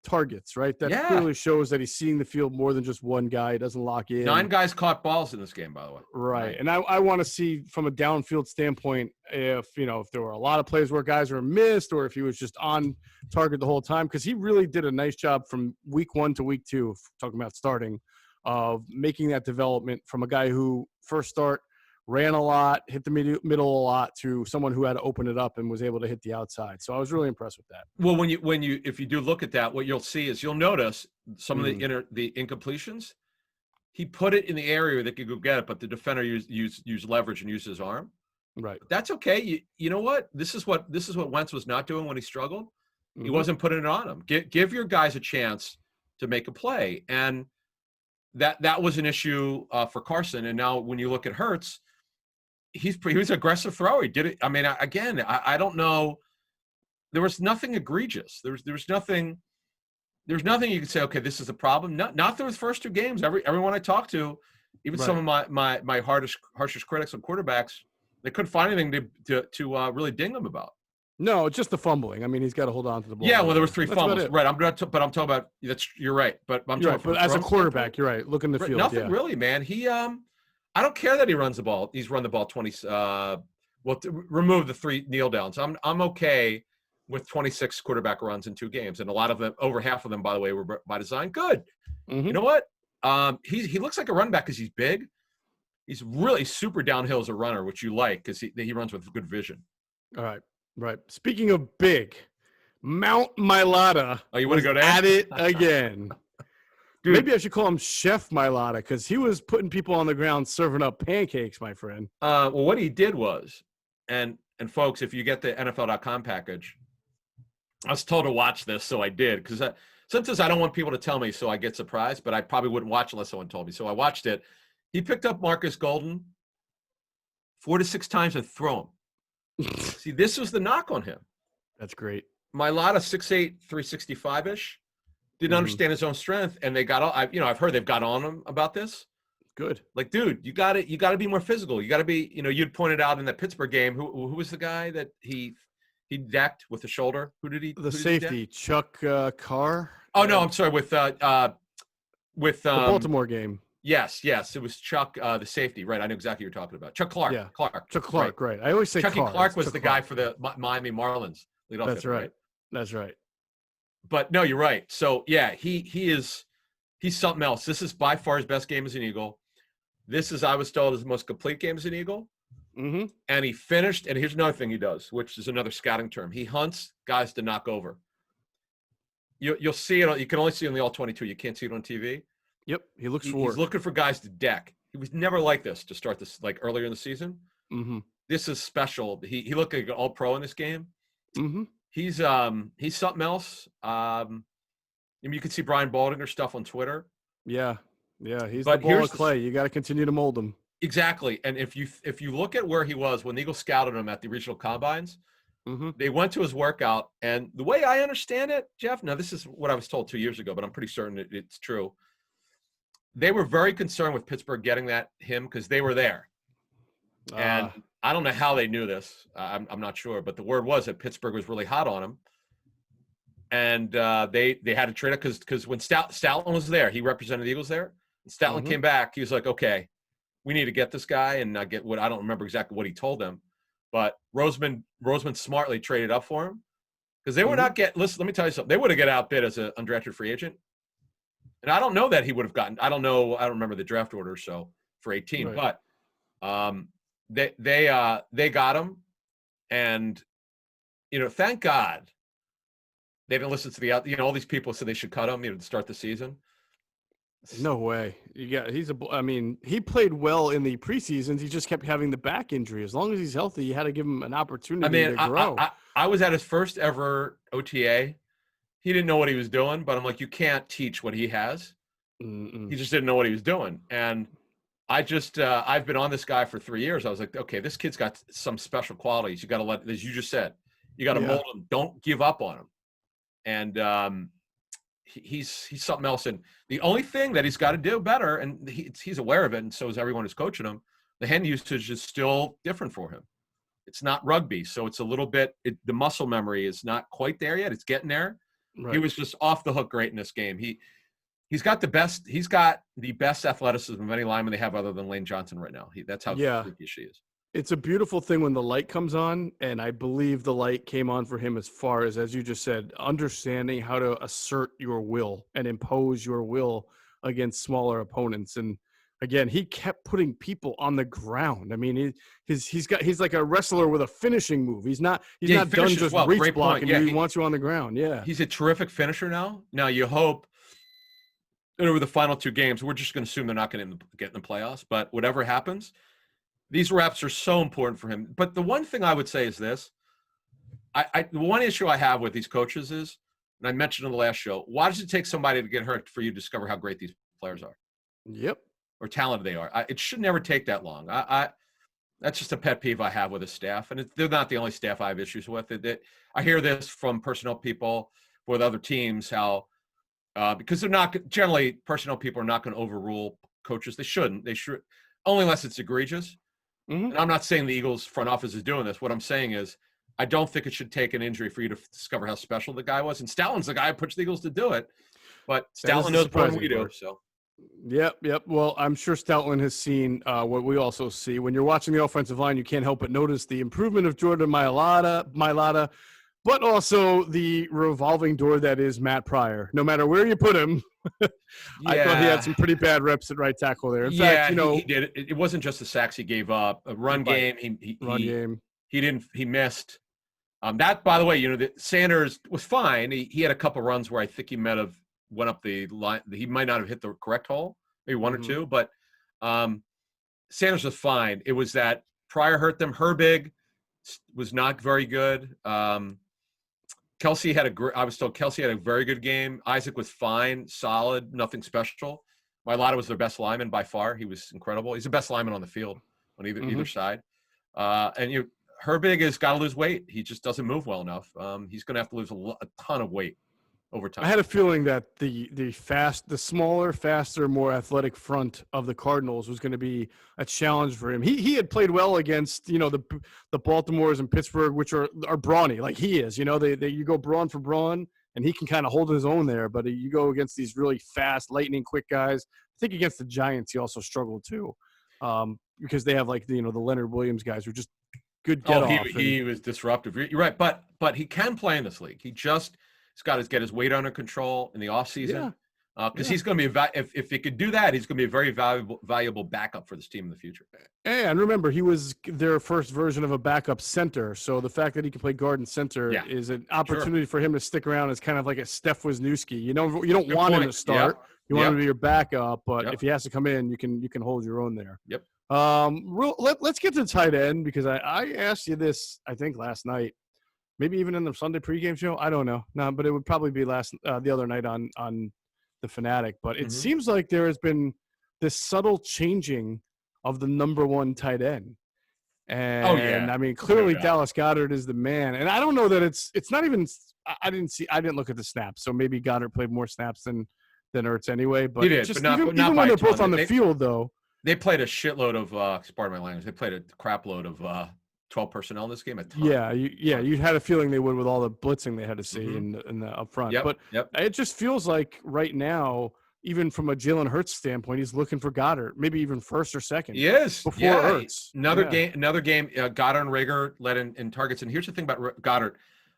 Speaker 1: targets, right? That clearly shows that he's seeing the field more than just one guy. He doesn't lock in.
Speaker 2: 9 guys caught balls in this game, by the way.
Speaker 1: Right. And I want to see from a downfield standpoint if there were a lot of plays where guys were missed, or if he was just on target the whole time, because he really did a nice job from week 1 to week 2, talking about starting, of making that development from a guy who first start ran a lot, hit the middle a lot, to someone who had to open it up and was able to hit the outside. So I was really impressed with that.
Speaker 2: Well, if you do look at that, what you'll see is you'll notice some of the incompletions. He put it in the area where they could go get it, but the defender used leverage and used his arm.
Speaker 1: Right.
Speaker 2: But that's okay. You know what? This is what Wentz was not doing when he struggled. Mm-hmm. He wasn't putting it on him. Give your guys a chance to make a play, and that was an issue for Carson. And now when you look at Hurts, he was an aggressive thrower. He did it. I mean, again, I don't know. There was nothing egregious. There was nothing. There's nothing you could say, okay, this is a problem. Not through his first 2 games. Everyone I talked to, even some of my harshest critics on quarterbacks, they couldn't find anything to really ding him about.
Speaker 1: No, it's just the fumbling. I mean, he's got to hold on to the ball.
Speaker 2: Yeah, well, there were 3 fumbles. Right. I'm talking about that's. You're right, but I'm talking.
Speaker 1: Right, but as a quarterback, you're right. Look in the field.
Speaker 2: Nothing really, man. I don't care that he runs the ball. He's run the ball 20. Remove the 3 kneel downs. I'm okay with 26 quarterback runs in 2 games, and a lot of them, over half of them, by the way, were by design. Good. Mm-hmm. You know what? He looks like a running back because he's big. He's really super downhill as a runner, which you like because he runs with good vision.
Speaker 1: All right. Right. Speaking of big, Mount Mailata.
Speaker 2: Oh, you want to go
Speaker 1: at it again? Dude. Maybe I should call him Chef Mailata, because he was putting people on the ground serving up pancakes, my friend.
Speaker 2: Well, what he did was, and folks, if you get the NFL.com package, I was told to watch this, so I did, because sometimes I don't want people to tell me, so I get surprised, but I probably wouldn't watch unless someone told me. So I watched it. He picked up Marcus Golden 4 to 6 times and threw him. See, this was the knock on him.
Speaker 1: That's great.
Speaker 2: Mailata 6'8", 365-ish. didn't understand his own strength, and they got all. I've heard they've got on him about this.
Speaker 1: Good.
Speaker 2: Like, dude, you got to be more physical. You got to be. You'd pointed out in that Pittsburgh game who was the guy that he decked with the shoulder. Who did he?
Speaker 1: The safety, Chuck Carr.
Speaker 2: Oh no, I'm sorry. With the
Speaker 1: Baltimore game.
Speaker 2: Yes, it was Chuck, the safety. Right, I know exactly what you're talking about. Chuck Clark.
Speaker 1: Yeah.
Speaker 2: Clark.
Speaker 1: Chuck Clark. Right. I always say
Speaker 2: Chucky
Speaker 1: Carr.
Speaker 2: Clark was
Speaker 1: Chuck
Speaker 2: the
Speaker 1: Clark.
Speaker 2: guy for the Miami Marlins.
Speaker 1: That's right. That's right.
Speaker 2: But no, you're right. So yeah, he's something else. This is by far his best game as an Eagle. This is, I was told, his most complete game as an Eagle.
Speaker 1: Mm-hmm.
Speaker 2: And he finished. And here's another thing he does, which is another scouting term. He hunts guys to knock over. You'll see it. You can only see it on the All-22. You can't see it on TV.
Speaker 1: Yep, he's
Speaker 2: looking for guys to deck. He was never like this to start this, like earlier in the season.
Speaker 1: Mm-hmm.
Speaker 2: This is special. He looked like an All-Pro in this game.
Speaker 1: Mm-hmm.
Speaker 2: He's something else. You can see Brian Baldinger stuff on Twitter.
Speaker 1: Yeah, he's the ball of clay. You got to continue to mold him.
Speaker 2: Exactly. And if you look at where he was when the Eagles scouted him at the regional combines, they went to his workout, and the way I understand it, Geoff, now this is what I was told 2 years ago, but I'm pretty certain it's true. They were very concerned with Pittsburgh getting him because they were there. And I don't know how they knew this. I'm not sure, but the word was that Pittsburgh was really hot on him. And they had to trade it because when Stoutland was there, he represented the Eagles there. And Stoutland came back. He was like, okay, we need to get this guy and get what, I don't remember exactly what he told them. But Roseman smartly traded up for him because they were not listen, let me tell you something. They would have get outbid as an undrafted free agent. And I don't know that he would have gotten, I don't remember the draft order for 18, but they got him. And, thank God they didn't listen to all these people said they should cut him, to start the season.
Speaker 1: No way. He played well in the preseasons. He just kept having the back injury. As long as he's healthy, you had to give him an opportunity to grow.
Speaker 2: I was at his first ever OTA. He didn't know what he was doing, but I'm like, you can't teach what he has. He just didn't know what he was doing. And I just, I've been on this guy for 3 years. I was like, okay, this kid's got some special qualities. You got to as you just said, you got to mold him. Don't give up on him. And he's something else. And the only thing that he's got to do better, and he's aware of it, and so is everyone who's coaching him, the hand usage is still different for him. It's not rugby, so it's a little bit the muscle memory is not quite there yet. It's getting there. Right. He was just off the hook great in this game. He's got the best athleticism of any lineman they have other than Lane Johnson right now. That's how freaky she is.
Speaker 1: It's a beautiful thing when the light comes on, and I believe the light came on for him as far as you just said, understanding how to assert your will and impose your will against smaller opponents. And again, he kept putting people on the ground. I mean, he's like a wrestler with a finishing move. He's not done just reach blocking. He wants you on the ground. Yeah,
Speaker 2: he's a terrific finisher now. Now you hope over the final 2 games, we're just going to assume they're not going to get in the playoffs. But whatever happens, these reps are so important for him. But the one thing I would say is this. The one issue I have with these coaches is, and I mentioned in the last show, why does it take somebody to get hurt for you to discover how great these players are?
Speaker 1: Yep.
Speaker 2: Or talented they are. It should never take that long. That's just a pet peeve I have with the staff. And they're not the only staff I have issues with. I hear this from personnel people with other teams, how because they're not – generally, personnel people are not going to overrule coaches. They shouldn't. They should – only unless it's egregious. And I'm not saying the Eagles front office is doing this. What I'm saying is I don't think it should take an injury for you to discover how special the guy was. And Stoutland's the guy who pushed the Eagles to do it. But Stoutland knows more than we do. So.
Speaker 1: Yep. Well, I'm sure Stoutland has seen what we also see. When you're watching the offensive line, you can't help but notice the improvement of Jordan Mailata, but also the revolving door that is Matt Pryor. No matter where you put him, I thought he had some pretty bad reps at right tackle there. In fact,
Speaker 2: he did. It wasn't just the sacks he gave up. A run game, he missed. That, by the way, Sanders was fine. He had a couple runs where I think he might have went up the line. He might not have hit the correct hole, maybe one or two, but Sanders was fine. It was that Pryor hurt them. Herbig was not very good. I was told Kelsey had a very good game. Isaac was fine, solid, nothing special. Mailata was their best lineman by far. He was incredible. He's the best lineman on the field on either side. And Herbig has got to lose weight. He just doesn't move well enough. He's going to have to lose a ton of weight. over time.
Speaker 1: I had a feeling that the smaller, faster, more athletic front of the Cardinals was going to be a challenge for him. He had played well against the Baltimores and Pittsburgh, which are brawny like he is. You go brawn for brawn, and he can kind of hold his own there. But you go against these really fast, lightning quick guys. I think against the Giants, he also struggled too, because they have the Leonard Williams guys who are just good get off.
Speaker 2: He was disruptive. You're right, but he can play in this league. He's got to get his weight under control in the offseason. Because he's going to be if he could do that, he's going to be a very valuable backup for this team in the future.
Speaker 1: And remember, he was their first version of a backup center. So the fact that he can play guard and center is an opportunity for him to stick around as kind of like a Steph Wisniewski. You don't
Speaker 2: Good
Speaker 1: want
Speaker 2: point.
Speaker 1: him to start. You want him to be your backup, but
Speaker 2: Yep.
Speaker 1: if he has to come in, you can hold your own there.
Speaker 2: Yep.
Speaker 1: Let's get to the tight end, because I asked you this, I think, last night. Maybe even in the Sunday pregame show. I don't know. No, but it would probably be the other night on the Fanatic. But it seems like there has been this subtle changing of the number one tight end. And I mean, clearly Dallas Goedert is the man. And I don't know that it's not even. I didn't look at the snaps, so maybe Goddard played more snaps than Ertz anyway. But
Speaker 2: he did,
Speaker 1: just
Speaker 2: but
Speaker 1: even
Speaker 2: not
Speaker 1: when
Speaker 2: by
Speaker 1: they're
Speaker 2: a ton.
Speaker 1: both on the field, though.
Speaker 2: They played a shitload of pardon my language. They played a crap load of 12 personnel in this game. A ton.
Speaker 1: You had a feeling they would with all the blitzing they had to see in the up front.
Speaker 2: Yep,
Speaker 1: but
Speaker 2: yep.
Speaker 1: It just feels like right now, even from a Jalen Hurts standpoint, he's looking for Goddard, maybe even first or second.
Speaker 2: He is
Speaker 1: before Hurts.
Speaker 2: Another game. Goddard and Reagor led in targets. And here's the thing about Goddard.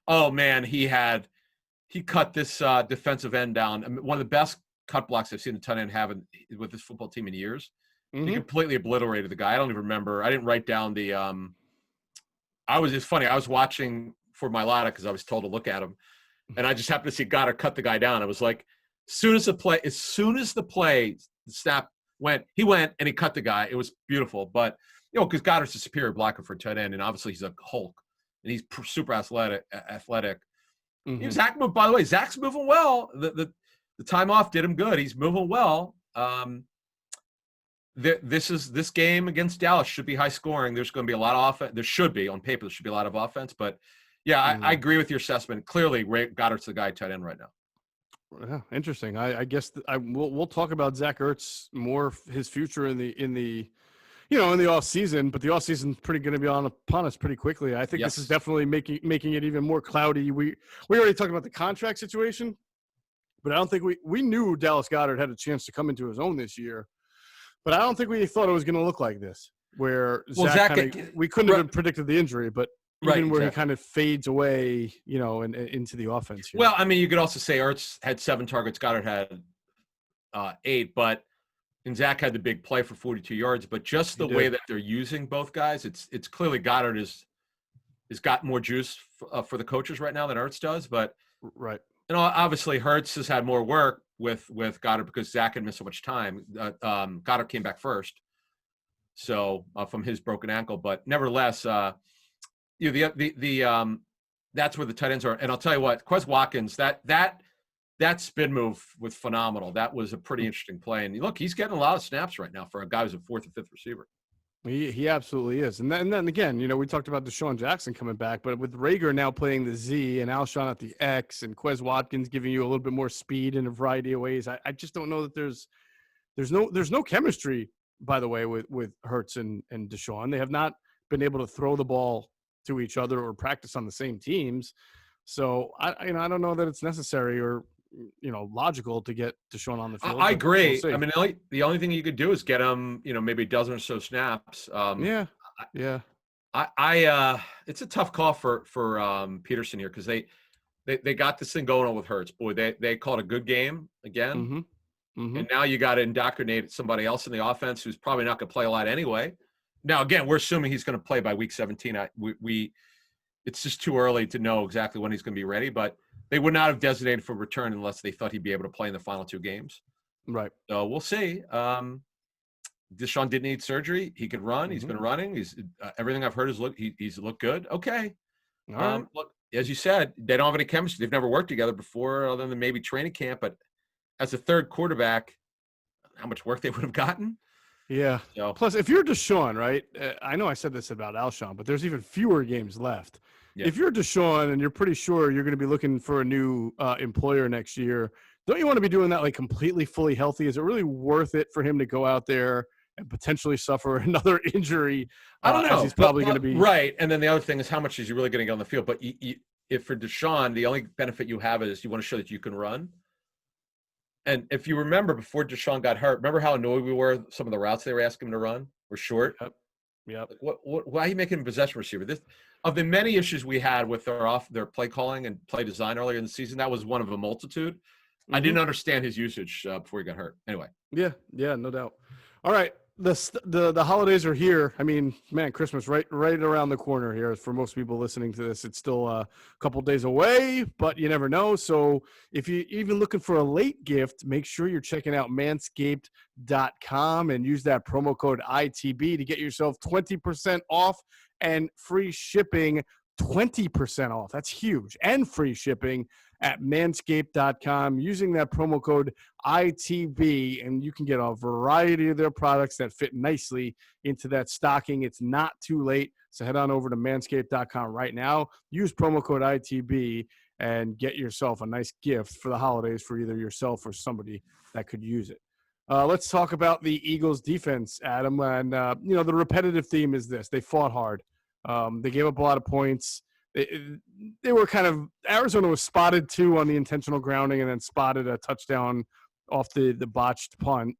Speaker 2: Oh man, he cut this defensive end down. I mean, one of the best cut blocks I've seen a tight end have with this football team in years. He completely obliterated the guy. I don't even remember. I didn't write down the. It's funny. I was watching for Mailata because I was told to look at him, and I just happened to see Goddard cut the guy down. I was like, as soon as the snap went, he went and he cut the guy. It was beautiful. But because Goddard's a superior blocker for a tight end, and obviously he's a Hulk, and he's super athletic. Zach moved. By the way, Zach's moving well. The time off did him good. He's moving well. This game against Dallas should be high scoring. There's going to be a lot of offense. There should be, on paper, there should be a lot of offense. But I agree with your assessment. Clearly, Goddard's the guy at tight end right now.
Speaker 1: Yeah, interesting. I guess we'll talk about Zach Ertz more, his future in the off season. But the off season's pretty going to be upon us pretty quickly. I think this is definitely making it even more cloudy. We already talked about the contract situation, but I don't think we knew Dallas Goedert had a chance to come into his own this year. But I don't think we thought it was going to look like this, where we couldn't have predicted the injury, but even where he kind of fades away, and into the offense here.
Speaker 2: Well, I mean, you could also say Ertz had 7 targets, Goddard had 8, and Zach had the big play for 42 yards. But just the way that they're using both guys, it's clearly Goddard has got more juice for the coaches right now than Ertz does. But obviously Hurts has had more work with Goddard because Zach had missed so much time. Goddard came back first, so from his broken ankle. But nevertheless, that's where the tight ends are. And I'll tell you what, Quez Watkins, that spin move was phenomenal. That was a pretty interesting play. And look, he's getting a lot of snaps right now for a guy who's a 4th or 5th receiver.
Speaker 1: He absolutely is. And then again, we talked about Desean Jackson coming back, but with Reagor now playing the Z and Alshon at the X and Quez Watkins giving you a little bit more speed in a variety of ways, I just don't know that there's no chemistry, by the way, with Hurts and Desean. They have not been able to throw the ball to each other or practice on the same teams. So I don't know that it's necessary or logical to get Desean on the field.
Speaker 2: I agree. We'll, I mean, the only thing you could do is get him, maybe a dozen or so snaps.
Speaker 1: I
Speaker 2: it's a tough call for Pederson here because they got this thing going on with Hurts. Boy, they called a good game again, and now you got to indoctrinate somebody else in the offense who's probably not going to play a lot anyway. Now, again, we're assuming he's going to play by week 17. It's just too early to know exactly when he's going to be ready, but they would not have designated for return unless they thought he'd be able to play in the final 2 games.
Speaker 1: Right.
Speaker 2: So we'll see. Desean didn't need surgery. He could run. He's been running. He's everything I've heard is he's looked good. Okay.
Speaker 1: All right.
Speaker 2: Look, as you said, they don't have any chemistry. They've never worked together before, other than maybe training camp. But as a third quarterback, how much work they would have gotten?
Speaker 1: Yeah.
Speaker 2: So,
Speaker 1: plus, if you're Desean, right? I know I said this about Alshon, but there's even fewer games left.
Speaker 2: Yeah.
Speaker 1: If you're Desean and you're pretty sure you're going to be looking for a new employer next year, don't you want to be doing that like completely fully healthy? Is it really worth it for him to go out there and potentially suffer another injury
Speaker 2: I don't know.
Speaker 1: as he's probably going to be
Speaker 2: right? And then the other thing is how much is he really going to get on the field? But if for Desean, the only benefit you have is you want to show that you can run. And if you remember before Desean got hurt, remember how annoyed we were? Some of the routes they were asking him to run were short.
Speaker 1: Yep.
Speaker 2: Like why are you making him a possession receiver? This of the many issues we had with their play calling and play design earlier in the season, that was one of a multitude. I didn't understand his usage before he got hurt. Anyway.
Speaker 1: Yeah, no doubt. All right, the holidays are here. I mean, man, Christmas right around the corner here. For most people listening to this, it's still a couple days away, but you never know. So if you're even looking for a late gift, make sure you're checking out manscaped.com and use that promo code ITB to get yourself 20% off and free shipping. 20% off. That's huge. And free shipping at manscaped.com using that promo code ITB, and you can get a variety of their products that fit nicely into that stocking. It's not too late, so head on over to manscaped.com right now. Use promo code ITB and get yourself a nice gift for the holidays for either yourself or somebody that could use it. Let's talk about the Eagles defense, Adam. And, the repetitive theme is this. They fought hard. They gave up a lot of points. They were kind of – Arizona was spotted, too, on the intentional grounding and then spotted a touchdown off the botched punt.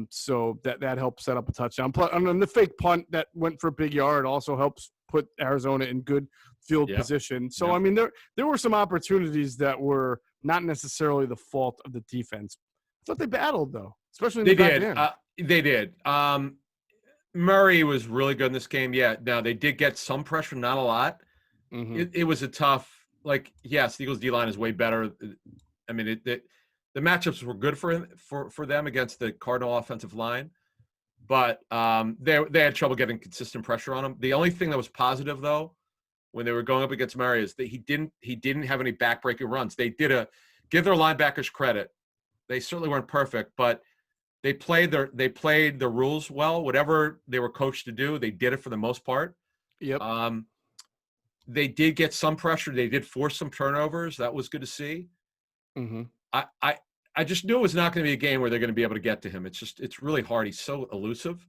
Speaker 1: So that helped set up a touchdown. And the fake punt that went for a big yard also helps put Arizona in good field position. So, I mean, there were some opportunities that were not necessarily the fault of the defense. I thought they battled, though, especially in the back end.
Speaker 2: They did. Murray was really good in this game. Yeah, now they did get some pressure, not a lot. It was a tough – yes, the Eagles' D-line is way better. I mean, the matchups were good for them against the Cardinal offensive line, but they had trouble getting consistent pressure on them. The only thing that was positive, though, when they were going up against Murray is that he didn't have any backbreaking runs. They did give their linebackers credit. They certainly weren't perfect, but they played the rules well. Whatever they were coached to do, they did it for the most part.
Speaker 1: Yep.
Speaker 2: They did get some pressure. They did force some turnovers. That was good to see. I just knew it was not going to be a game where they're going to be able to get to him. It's really hard. He's so elusive.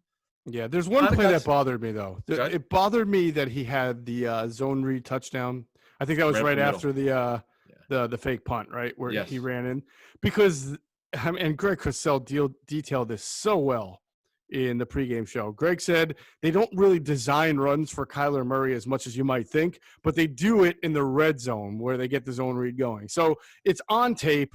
Speaker 1: Yeah, there's one play that bothered me, though. It bothered me that he had the zone read touchdown. I think that was right after the fake punt, right, where he ran in. Because and Greg Cosell detailed this so well in the pregame show. Greg said they don't really design runs for Kyler Murray as much as you might think, but they do it in the red zone where they get the zone read going. So it's on tape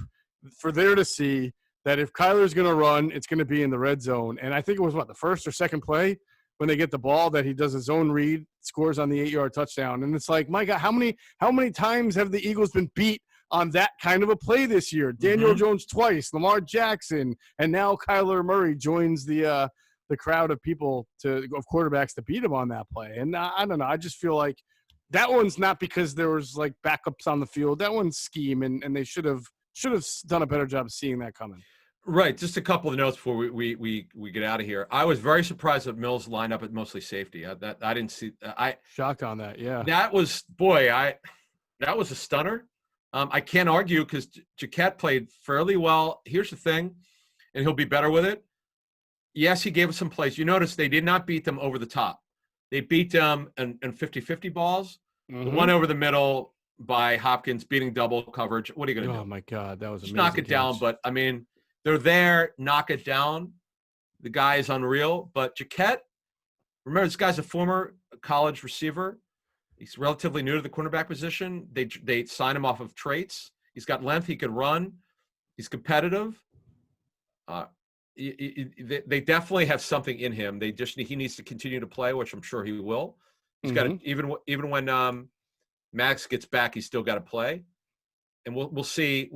Speaker 1: for there to see that if Kyler's going to run, it's going to be in the red zone. And I think it was, the first or second play when they get the ball that he does a zone read, scores on the 8-yard touchdown. And it's like, my God, how many times have the Eagles been beat on that kind of a play this year? Daniel Jones twice, Lamar Jackson, and now Kyler Murray joins the crowd of quarterbacks to beat him on that play. And I don't know. I just feel like that one's not because there was backups on the field. That one's scheme, and they should have done a better job of seeing that coming.
Speaker 2: Right. Just a couple of notes before we get out of here. I was very surprised that Mills lined up at mostly safety. I didn't see.
Speaker 1: Shocked on that. Yeah.
Speaker 2: That was that was a stunner. I can't argue because Jaquette played fairly well. Here's the thing, and he'll be better with it. Yes, he gave us some plays. You notice they did not beat them over the top. They beat them in 50-50 balls. The one over the middle by Hopkins beating double coverage. What are you going to do?
Speaker 1: Oh, my God. That was amazing.
Speaker 2: Just knock it down. But, I mean, they're there. Knock it down. The guy is unreal. But Jaquette, remember, this guy's a former college receiver. He's relatively new to the cornerback position. They sign him off of traits. He's got length. He could run. He's competitive. They definitely have something in him. He needs to continue to play, which I'm sure he will. He's got to, even when Max gets back, he's still got to play. And we'll see.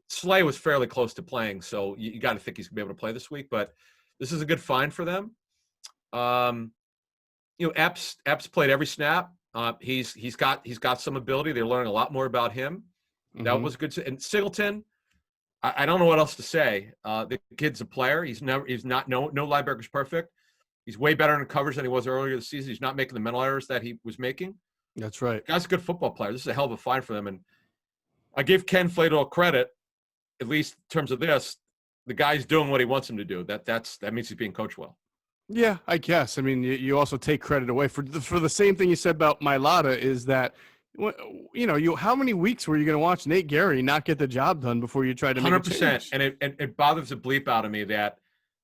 Speaker 2: Slay was fairly close to playing, so you got to think he's gonna be able to play this week. But this is a good find for them. Epps played every snap. He's got some ability. They're learning a lot more about him. That was good. And Singleton, I don't know what else to say. The kid's a player. No linebacker's perfect. He's way better in coverage than he was earlier this season. He's not making the mental errors that he was making.
Speaker 1: That's right.
Speaker 2: Guy's a good football player. This is a hell of a find for them. And I give Ken Fladel credit, at least in terms of this. The guy's doing what he wants him to do. That means he's being coached well.
Speaker 1: Yeah, I guess. I mean, you also take credit away for the same thing you said about Mailata is that, how many weeks were you going to watch Nate Gary not get the job done before you tried to make a
Speaker 2: 100%.
Speaker 1: change?
Speaker 2: And it bothers the bleep out of me that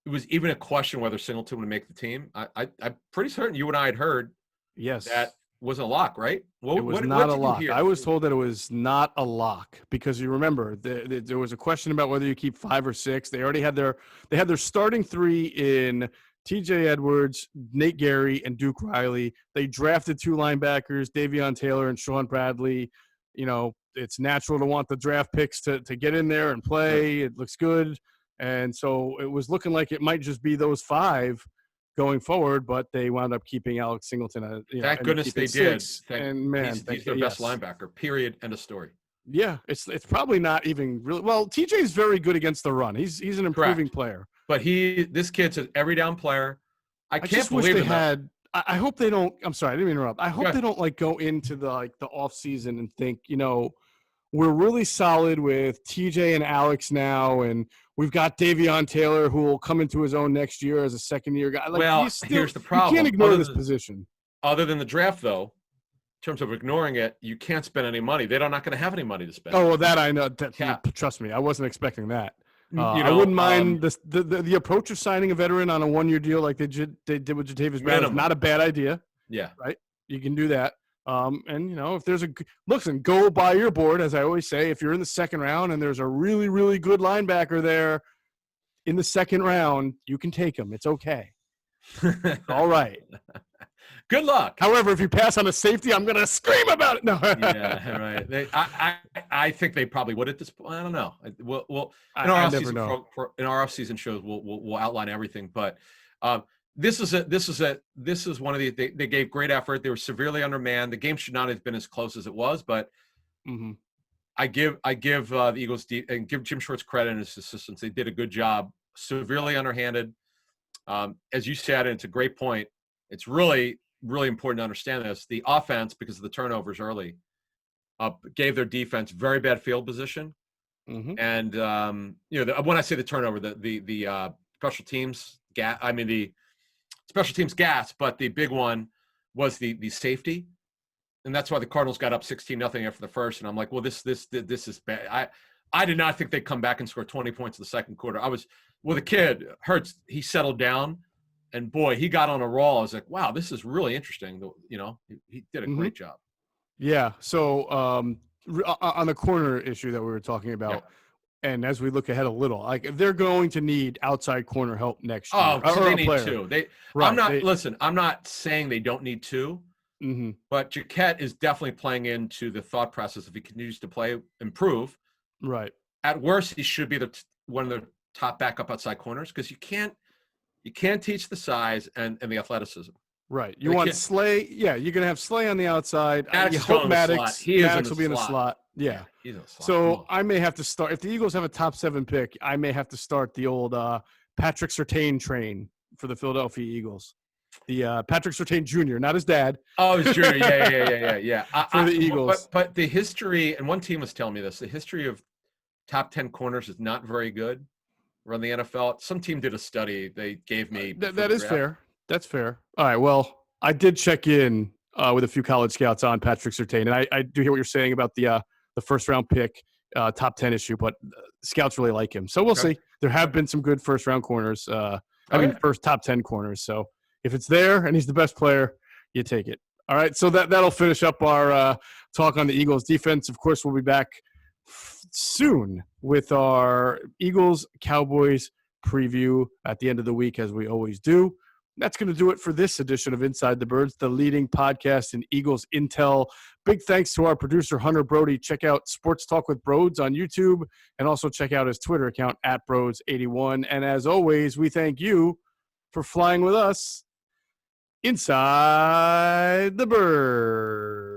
Speaker 2: it was even a question whether Singleton would make the team. I'm pretty certain you and I had heard that wasn't a lock, right?
Speaker 1: It was not a lock. I was told that it was not a lock because you remember there was a question about whether you keep 5 or 6. They already had their starting 3 in TJ Edwards, Nate Gary, and Duke Riley. They drafted 2 linebackers, Davion Taylor and Sean Bradley. It's natural to want the draft picks to get in there and play. It looks good. And so it was looking like it might just be those 5 going forward, but they wound up keeping Alex Singleton.
Speaker 2: Thank goodness they did.
Speaker 1: He's their
Speaker 2: best linebacker, period, end of story.
Speaker 1: Yeah, it's probably not even really – well, TJ's very good against the run. He's an improving player.
Speaker 2: But this kid's an every down player. I can't
Speaker 1: just
Speaker 2: believe
Speaker 1: wish they had. I hope they don't. I'm sorry, I didn't mean to interrupt. I hope they don't go into the off season and think we're really solid with TJ and Alex now, and we've got Davion Taylor who will come into his own next year as a second year guy.
Speaker 2: Here's the problem.
Speaker 1: You can't ignore this position.
Speaker 2: Other than the draft, though, in terms of ignoring it, you can't spend any money. They're not going to have any money to spend.
Speaker 1: Oh, well, that I know. Trust me, I wasn't expecting that. I wouldn't mind the approach of signing a veteran on a 1-year deal like they did with Jatavis Brown is not a bad idea.
Speaker 2: Yeah.
Speaker 1: Right? You can do that. If there's go by your board, as I always say, if you're in the second round and there's a really, really good linebacker there in the second round, you can take him. It's okay. All right.
Speaker 2: Good luck.
Speaker 1: However, if you pass on a safety, I'm going to scream about it. No.
Speaker 2: Yeah, right. I think they probably would at this point. I don't know. We'll in our off-season shows, we'll outline everything. But this is one of the they gave great effort. They were severely undermanned. The game should not have been as close as it was, but I give the Eagles and give Jim Schwartz credit and his assistants. They did a good job. Severely underhanded, as you said, and it's a great point. It's really important to understand this. The offense, because of the turnovers early, gave their defense very bad field position. And when I say the turnover, the special teams the special teams gas, but the big one was the safety, and that's why the Cardinals got up 16-0 after the first. And I'm like, well, this is bad. I did not think they'd come back and score 20 points in the second quarter. I was with a kid, Hurts. He settled down. And boy, he got on a roll. I was like, wow, this is really interesting. He did a great job.
Speaker 1: Yeah. So on the corner issue that we were talking about, and as we look ahead a little, they're going to need outside corner help next year.
Speaker 2: Oh, so they need 2. I'm not saying they don't need 2, but Jaquette is definitely playing into the thought process. If he continues to improve.
Speaker 1: Right.
Speaker 2: At worst, he should be one of the top backup outside corners because you can't teach the size and the athleticism.
Speaker 1: Right. You want Slay. Yeah, you're going to have Slay on the outside.
Speaker 2: Maddox
Speaker 1: you hope
Speaker 2: Maddox
Speaker 1: will be in the slot. Yeah.
Speaker 2: He's in the slot.
Speaker 1: So I may have to start. If the Eagles have a top 7 pick, I may have to start the old Patrick Surtain train for the Philadelphia Eagles. The Patrick Surtain Jr., not his dad.
Speaker 2: Oh, his junior. Yeah.
Speaker 1: For the Eagles.
Speaker 2: But the history, and one team was telling me this, the history of top 10 corners is not very good around the NFL. Some team did a study they gave me.
Speaker 1: That is fair. That's fair. All right. Well, I did check in with a few college scouts on Patrick Surtain, and I do hear what you're saying about the first round pick, top 10 issue, but scouts really like him. So we'll see. There have been some good first round corners. First top 10 corners. So if it's there and he's the best player, you take it. All right. So that'll finish up our talk on the Eagles defense. Of course, we'll be back soon with our Eagles-Cowboys preview at the end of the week, as we always do. That's going to do it for this edition of Inside the Birds, the leading podcast in Eagles intel. Big thanks to our producer, Hunter Brody. Check out Sports Talk with Broads on YouTube, and also check out his Twitter account, @Broads81. And as always, we thank you for flying with us inside the Birds.